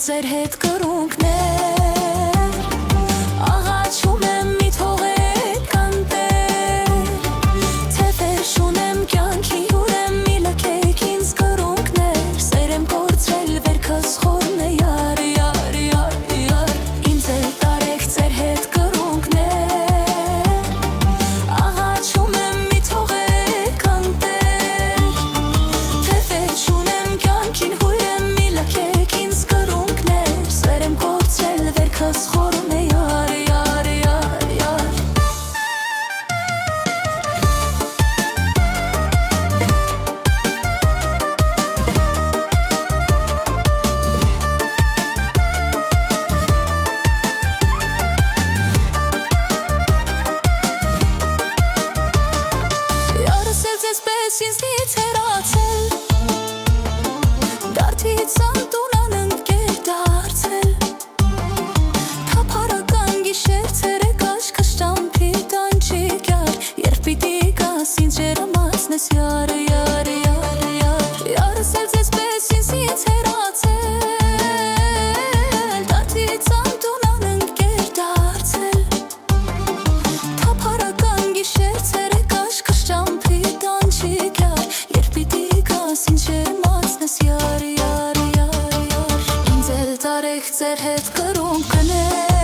ձեր հետ կրունկներ աղաչում եմ մի թողեք կանտեր թեթեր շունեմ կյանքի ուրեմ մի լքեք ինձ կրունկներ սեր եմ կործրել վերքս խորն է յար յար յար յար ինձ էլ տարեք ձեր հետ կրունկներ աղաչում եմ մի թողեք կանտեր թեթեր շունեմ կյանքին հույրեմ մի լքեք ինձ կրունկներ սեր եմ կործրել վերքս խորն է յար յար յար յար Յարս էլ ձեզպես ինձնից հեռացել Դարդից անտունան ընկեր դարձել Թափառական գիշեր ցերեկ աշկս ճամփի տանջիկ յար Երբ պիտի գաս ինձ ջերմացնես յար յար յար յար Յարս էլ ձեզպես ինձնից հեռացել Դարդից անտունան ընկեր դարձել Թափառական գիշեր ցերեկ աշկս ճամփի տանջիկ յար Երբ պիտի գաս ինձ ջերմացնես յար յար յար յար Ինձ էլ տարեք ձեր հետ կրունկներ